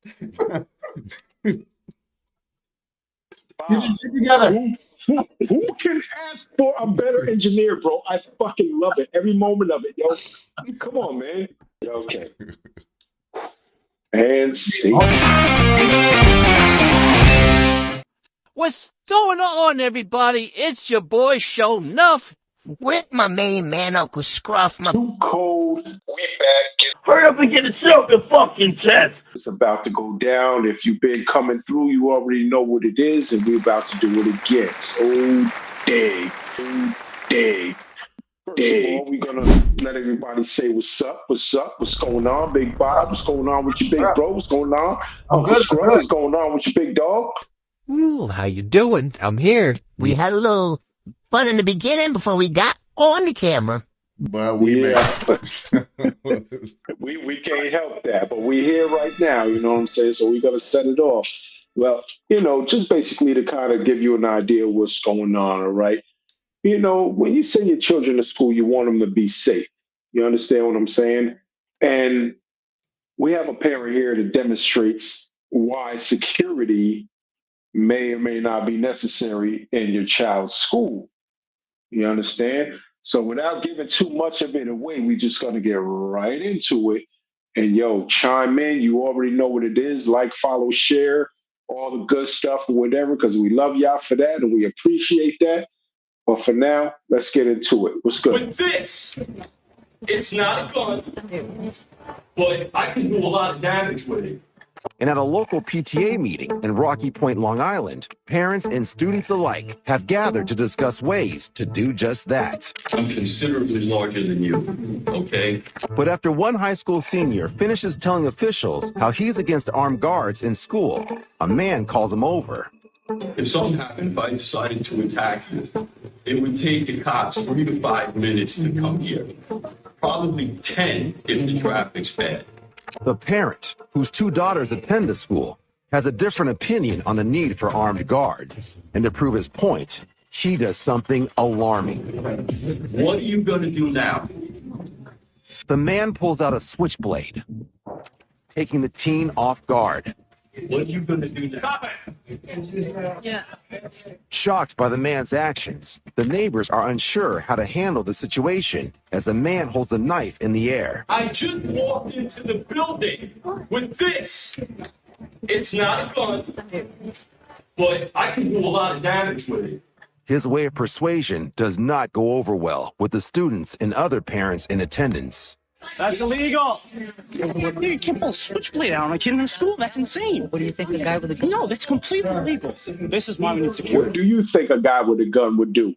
Get your shit together. Who can ask for a better engineer, bro? I fucking love it. Every moment of it, yo. Come on, man. Okay. And see. What's going on, everybody? It's your boy Show Nuff. With my main man, Uncle Scruff. Too cold. We back. Hurry up and get it off your fucking chest. It's about to go down. If you've been coming through, you already know what it is, and we're about to do it again. So, day. First of all, we're gonna let everybody say what's up, what's going on, Big Bob, what's going on with your big bro, what's going on, Uncle Scrub, what's going on with your big dog? Ooh, how you doing? I'm here. We had a little fun in the beginning before we got on the camera. But we we can't help that, but we're here right now, you know what I'm saying? So we gotta set it off. Well, just basically to kind of give you an idea of what's going on, all right? When you send your children to school, you want them to be safe. You understand what I'm saying? And we have a parent here that demonstrates why security may or may not be necessary in your child's school. You understand? So without giving too much of it away, we just gonna get right into it. And chime in. You already know what it is. Like, follow, share, all the good stuff or whatever, because we love y'all for that and we appreciate that. But for now, let's get into it. What's good? With this, it's not a gun, but I can do a lot of damage with it. And at a local PTA meeting in Rocky Point, Long Island, parents and students alike have gathered to discuss ways to do just that. I'm considerably larger than you, okay? But after one high school senior finishes telling officials how he's against armed guards in school, a man calls him over. If something happened, if I decided to attack you, it would take the cops 3 to 5 minutes to come here. Probably 10 if the traffic's bad. The parent, whose 2 daughters attend the school, has a different opinion on the need for armed guards. And to prove his point, he does something alarming. What are you gonna do now? The man pulls out a switchblade, taking the teen off guard. What are you gonna do now? Stop Yeah. Shocked by the man's actions, the neighbors are unsure how to handle the situation as the man holds the knife in the air. I just walked into the building with this. It's not a gun, but I can do a lot of damage with it. His way of persuasion does not go over well with the students and other parents in attendance. That's illegal. You can't pull a switchblade out on a kid in school. That's insane. What do you think a guy with a gun? No, that's completely illegal. This is why we need What security. do you think a guy with a gun would do?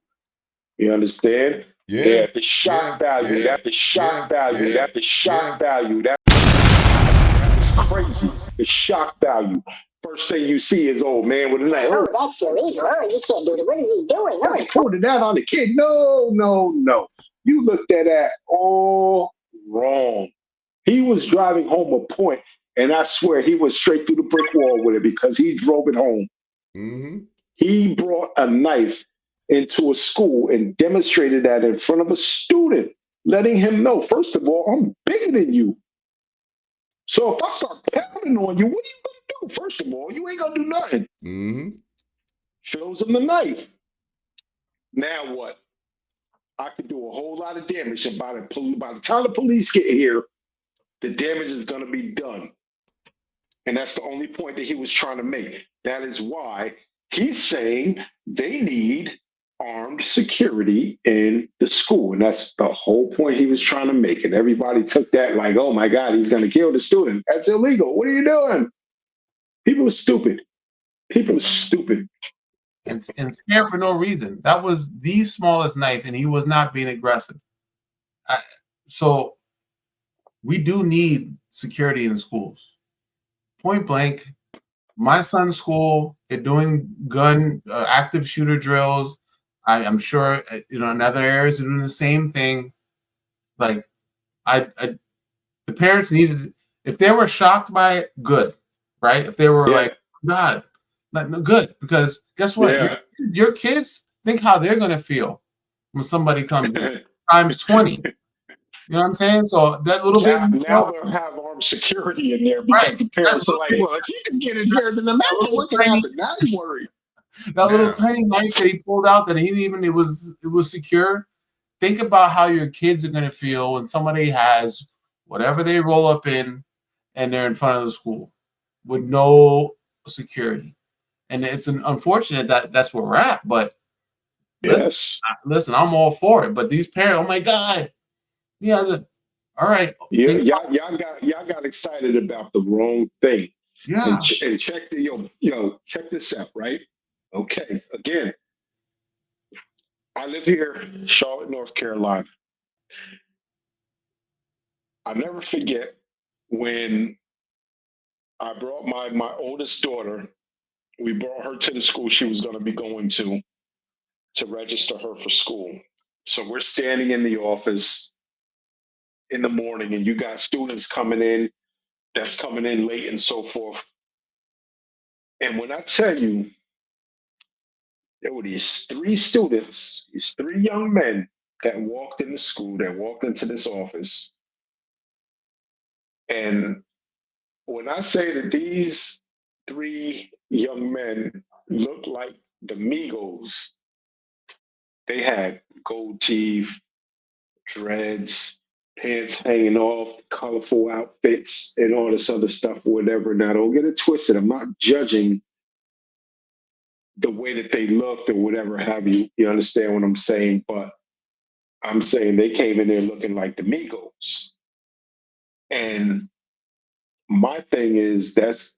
You understand? Yeah. The shock value. Yeah. The shock value. Yeah. The shock value. That's crazy. The shock value. First thing you see is old man with a knife. Oh, that's illegal. Oh, you can't do it. What is he doing? I pulled that on the kid. No. You looked at that all wrong. He was driving home a point, and I swear he went straight through the brick wall with it because he drove it home. Mm-hmm. He brought a knife into a school and demonstrated that in front of a student, letting him know, first of all, I'm bigger than you. So if I start pounding on you, what are you going to do? First of all, you ain't going to do nothing. Mm-hmm. Shows him the knife. Now what? I could do a whole lot of damage. And by the time the police get here, the damage is going to be done. And that's the only point that he was trying to make. That is why he's saying they need armed security in the school. And that's the whole point he was trying to make. And everybody took that like, oh my God, he's going to kill the student. That's illegal. What are you doing? People are stupid. And scared for no reason. That was the smallest knife, and he was not being aggressive. So we do need security in schools. Point blank, my son's school, they're doing gun active shooter drills. I'm sure in other areas they're doing the same thing. Like, the parents needed, if they were shocked by it, good, right? If they were like, God, no, good, because guess what? Yeah. Your kids, think how they're gonna feel when somebody comes in times 20. You know what I'm saying? So that little bit, Now they'll have armed security in there right? because the parents are like, well, if you can get in here, then imagine what can happen. Now you're worried. That little Now, tiny knife that he pulled out that he didn't even, it was secure. Think about how your kids are gonna feel when somebody has whatever they roll up in and they're in front of the school with no security. And it's unfortunate that that's where we're at. But listen, Yes. listen, I'm all for it. But these parents, oh my God, yeah, all right, Yeah, think about, y'all got excited about the wrong thing. And, yeah, and check the check this out, right? Okay, again, I live here, Charlotte, North Carolina. I'll never forget when I brought my oldest daughter. We brought her to the school she was going to be going to register her for school. So we're standing in the office in the morning, and you got students coming in that's coming in late and so forth. And when I tell you, there were these three students, these three young men that walked into school, that walked into this office. And when I say that these three young men looked like the Migos, they had gold teeth, dreads, pants hanging off, colorful outfits, and all this other stuff, whatever. Now, don't get it twisted. I'm not judging the way that they looked or whatever have you. You understand what I'm saying? But I'm saying they came in there looking like the Migos. And my thing is that's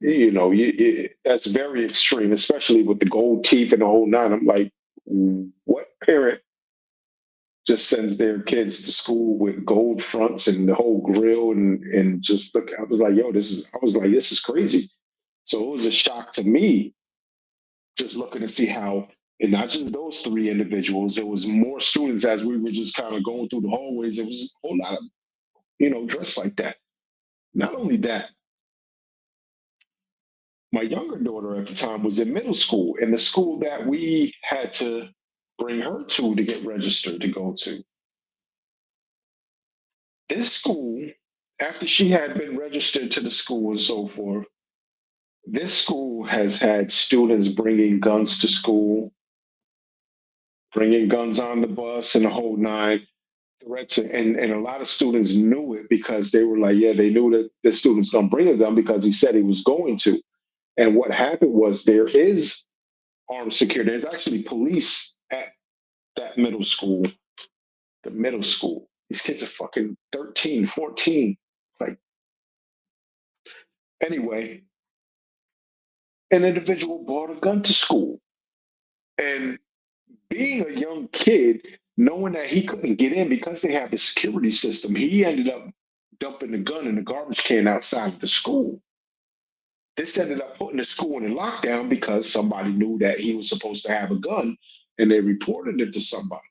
that's very extreme, especially with the gold teeth and the whole nine. I'm like, what parent just sends their kids to school with gold fronts and the whole grill and just look? I was like, this is crazy. So it was a shock to me just looking to see how, and not just those three individuals, there was more students as we were just kind of going through the hallways. There was a whole lot of dressed like that. Not only that, my younger daughter at the time was in middle school, and the school that we had to bring her to get registered to go to. This school, after she had been registered to the school and so forth, this school has had students bringing guns to school, bringing guns on the bus, and the whole nine. Threats, and a lot of students knew it because they were like, yeah, they knew that the student's gonna bring a gun because he said he was going to. And what happened was there is armed security. There's actually police at that middle school, the middle school. These kids are fucking 13, 14. Like, anyway, an individual brought a gun to school. And being a young kid, knowing that he couldn't get in because they have the security system, he ended up dumping the gun in the garbage can outside of the school. This ended up putting the school in lockdown because somebody knew that he was supposed to have a gun and they reported it to somebody.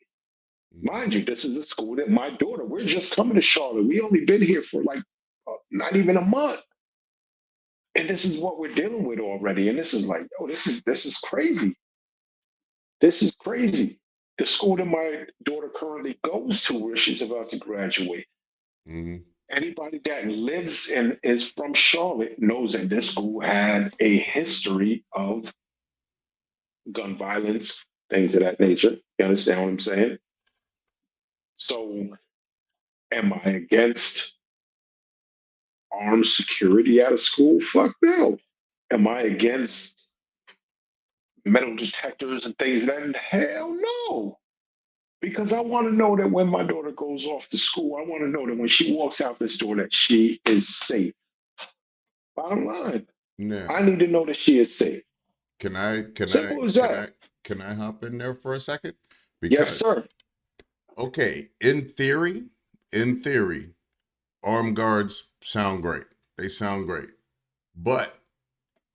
Mind you, this is a school that my daughter, we're just coming to Charlotte. We only been here for like not even a month. And this is what we're dealing with already. And this is like, oh, this is crazy. This is crazy. The school that my daughter currently goes to, where she's about to graduate, mhm. anybody that lives and is from Charlotte knows that this school had a history of gun violence, things of that nature. You understand what I'm saying? So, am I against armed security at a school? Fuck no. Am I against metal detectors and things of that? Hell no. Because I want to know that when my daughter goes off to school, I want to know that when she walks out this door that she is safe. Bottom line, I Now, need to know that she is safe. can I can I Simple as can that. I can I hop in there for a second? Yes, Because sir. okay, in theory, armed guards sound great. They sound great. But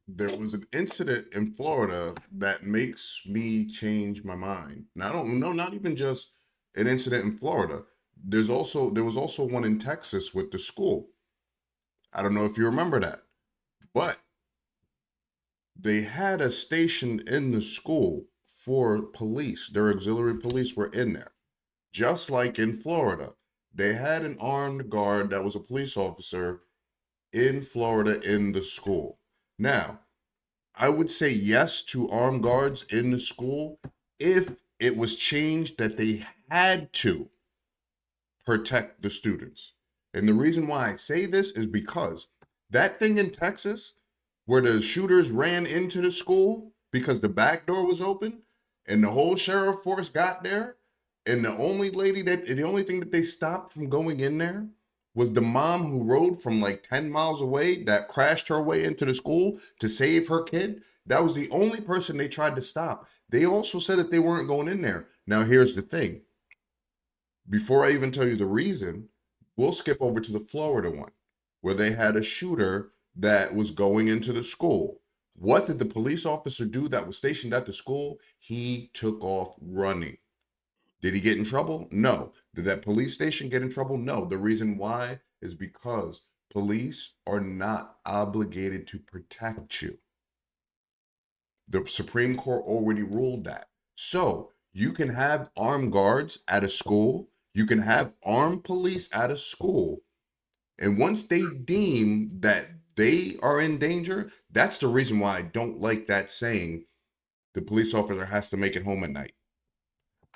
there was an incident in Florida that makes me change my mind. Now, I don't know, not even just an incident in Florida. There was also one in Texas with the school. I don't know if you remember that, but they had a station in the school for police. Their auxiliary police were in there, just like in Florida. They had an armed guard that was a police officer in Florida in the school. Now, I would say yes to armed guards in the school if it was changed that they had to protect the students. And the reason why I say this is because that thing in Texas where the shooters ran into the school because the back door was open and the whole sheriff force got there, and the only thing that they stopped from going in there was the mom who rode from like 10 miles away that crashed her way into the school to save her kid. That was the only person they tried to stop. They also said that they weren't going in there. Now, here's the thing. Before I even tell you the reason, we'll skip over to the Florida one where they had a shooter that was going into the school. What did the police officer do that was stationed at the school? He took off running. Did he get in trouble? No. Did that police station get in trouble? No. The reason why is because police are not obligated to protect you. The Supreme Court already ruled that. So you can have armed guards at a school. You can have armed police at a school. And once they deem that they are in danger, that's the reason why I don't like that saying the police officer has to make it home at night.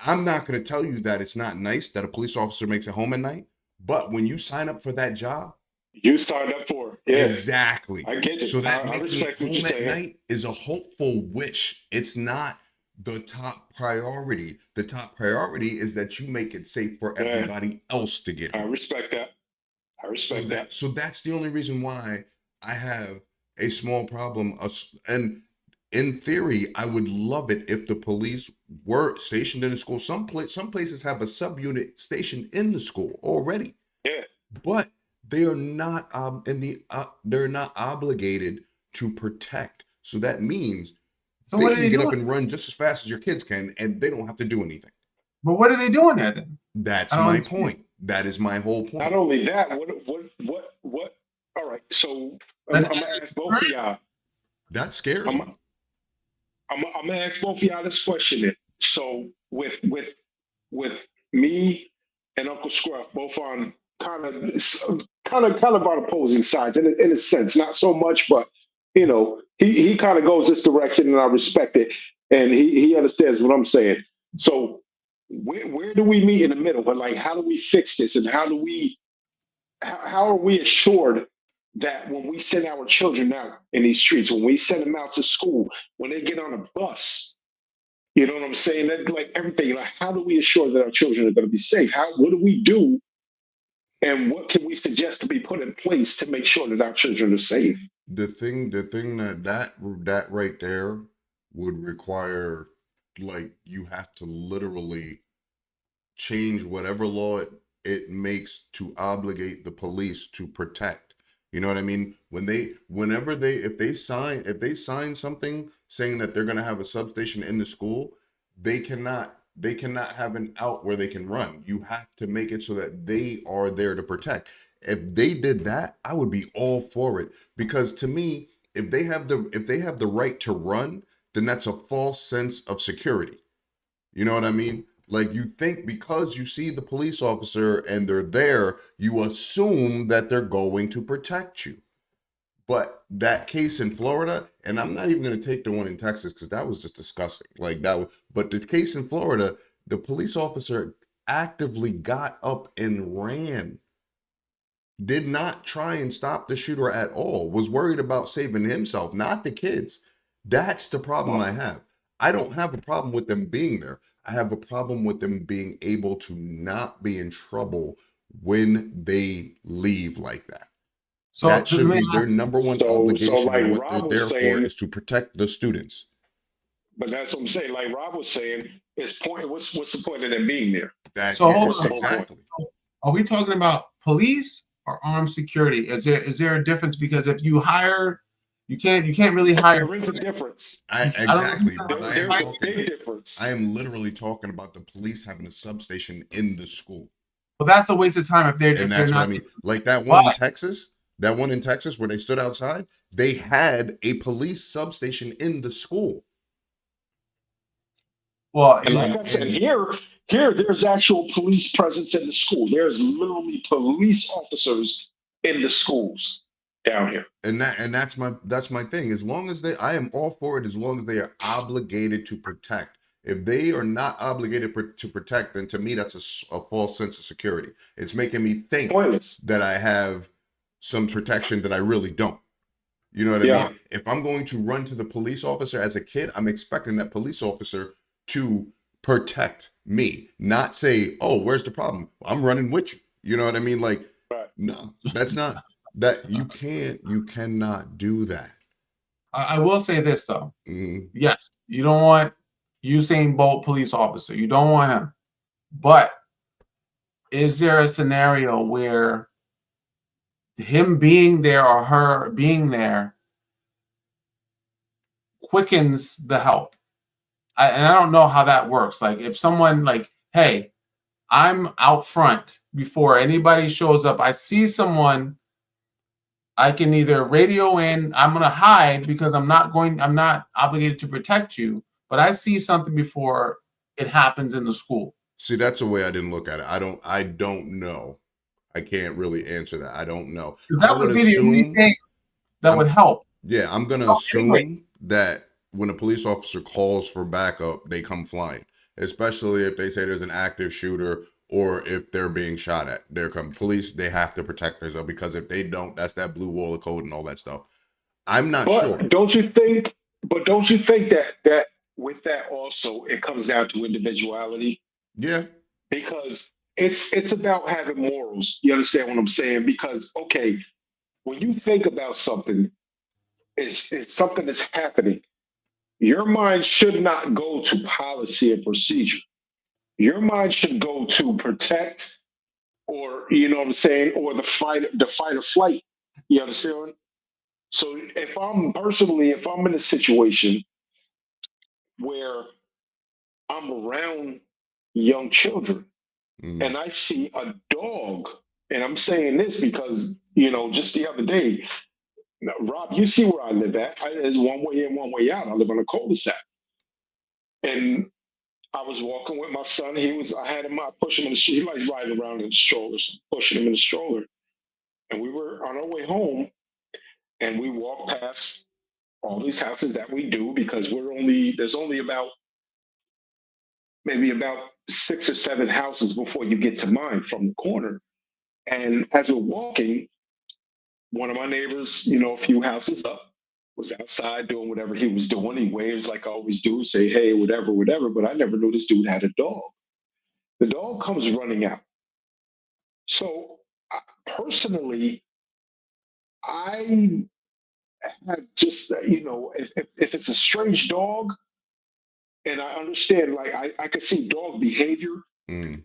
I'm not going to tell you that it's not nice that a police officer makes it home at night, but when you sign up for that job, You signed up for it. Yeah. exactly. I get it. So that I making respect it what you're home at saying. night is a hopeful wish. It's not the top priority. The top priority is that you make it safe for Yeah. everybody else to get I home. respect that. I respect that. So that's the only reason why I have a small problem. And in theory, I would love it if the police were stationed in the school. Some places have a subunit stationed in the school already. Yeah. But they are not they're not obligated to protect. So that means So they what are can they get up doing? and run just as fast as your kids can, and they don't have to do anything. But what are they doing there then? That's I don't my understand. point. That is my whole Not point. only that, what? All right. So I'm But gonna is it ask both of current? y'all. That scares me. I'm gonna ask both of y'all this question. Then. So with me and Uncle Scruff, both on kind of on opposing sides in a sense, not so much, but you know, he kind of goes this direction, and I respect it, and he understands what I'm saying. So where do we meet in the middle? But like, how do we fix this, and how are we assured that when we send our children out in these streets, when we send them out to school, when they get on a bus, you know what I'm saying? That, like everything, like how do we assure that our children are going to be safe? What do we do, and what can we suggest to be put in place to make sure that our children are safe? The thing that right there would require, like, you have to literally change whatever law it makes to obligate the police to protect. You know what I mean? If they sign something saying that they're going to have a substation in the school, they cannot have an out where they can run. You have to make it so that they are there to protect. If they did that, I would be all for it, because to me, if they have the right to run, then that's a false sense of security. You know what I mean? Like, you think because you see the police officer and they're there, you assume that they're going to protect you. But that case in Florida, and I'm not even going to take the one in Texas because that was just disgusting. But the case in Florida, the police officer actively got up and ran. Did not try and stop the shooter at all. Was worried about saving himself, not the kids. That's the problem I have. I don't have a problem with them being there. I have a problem with them being able to not be in trouble when they leave like that. So That so should let me be their ask, number one So obligation, like and what Rob they're was there for saying, is to protect the students. but that's what I'm saying. Like Rob was saying, what's the point of them being there? so hold What's on. the whole point? Exactly. Are we talking about police or armed security? Is there a difference? Because if you hire, you can't really hire. There is a difference. Exactly. I But don't- There's a big difference. I am literally talking about the police having a substation in the school. Well, that's a waste of time if they're And that's what I not. mean. Like that one in Why? Texas, where they stood outside, they had a police substation in the school. Well, And like I said, here Here, there's actual police presence in the school. There's literally police officers in the schools down here. And that's my thing. As long as I am all for it. As long as they are obligated to protect. If they are not obligated to protect, then to me that's a false sense of security. It's making me think Pointless. that I have some protection that I really don't. You know what I Yeah. mean? If I'm going to run to the police officer as a kid, I'm expecting that police officer to protect me, not say, "Oh, where's the problem? I'm running with you." You know what I mean? Like, Right. no, that's not that you cannot do that. I will say this though. Mhm. Yes, you don't want Usain Bolt police officer. You don't want him. But is there a scenario where him being there or her being there quickens the help? And I don't know how that works. Like if someone like, hey, I'm out front before anybody shows up. I see someone. I can either radio in. I'm going to hide because I'm not obligated to protect you. But I see something before it happens in the school. See, that's a way I didn't look at it. I don't know. I can't really answer that. I don't know. Because that I would be the only assume- thing that would help. Yeah, I'm gonna Oh, assume anyway. that when a police officer calls for backup, they come flying, especially if they say there's an active shooter or if they're being shot at. They're come police, they have to protect themselves because if they don't, that's that blue wall of code and all that stuff. I'm not But sure. don't you think? But don't you think that with that also it comes down to individuality? Yeah, Because it's about having morals. You understand what I'm saying? Because okay, when you think about something, it's something that's happening. Your mind should not go to policy and procedure. Your mind should go to protect, or you know what I'm saying, or the fight or flight. You understand? So if I'm in a situation where I'm around young children mm, and I see a dog, and I'm saying this because, you know, just the other day, now, Rob, you see where I live at. There's one way in, one way out. I live on a cul-de-sac. And I was walking with my son. I had him, I push him in the stroller. He likes riding around in strollers, pushing him in the stroller. And we were on our way home and we walked past all these houses that we do because there's only maybe about 6 or 7 houses before you get to mine from the corner. And as we're walking, one of my neighbors, you know, a few houses up, was outside doing whatever he was doing. He waves like I always do, say, hey, whatever, whatever. But I never knew this dude had a dog. The dog comes running out. So personally, I had just, you know, if it's a strange dog, and I understand, like I could see dog behavior. mm.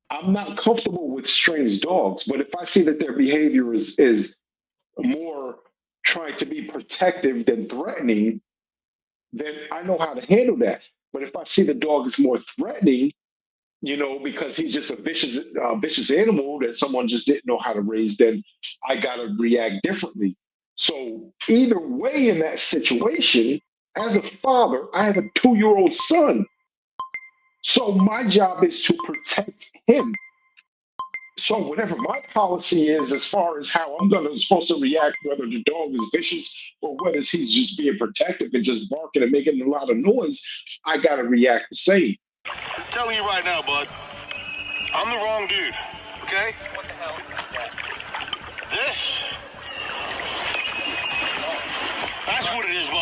I'm not comfortable with strange dogs, but if I see that their behavior is more trying to be protective than threatening, then I know how to handle that. But if I see the dog is more threatening, you know, because he's just a vicious animal that someone just didn't know how to raise, then I gotta react differently. So either way, in that situation, as a father, I have a 2-year-old son. So my job is to protect him. So whatever my policy is as far as how I'm supposed to react, whether the dog is vicious or whether he's just being protective and just barking and making a lot of noise, I gotta react the same. I'm telling you right now, bud, I'm the wrong dude, okay? What the hell is that? This? That's what it is, bud.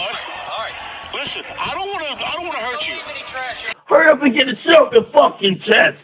All right. Listen, I don't want to hurt you. Hurry up and get it out the fucking chest.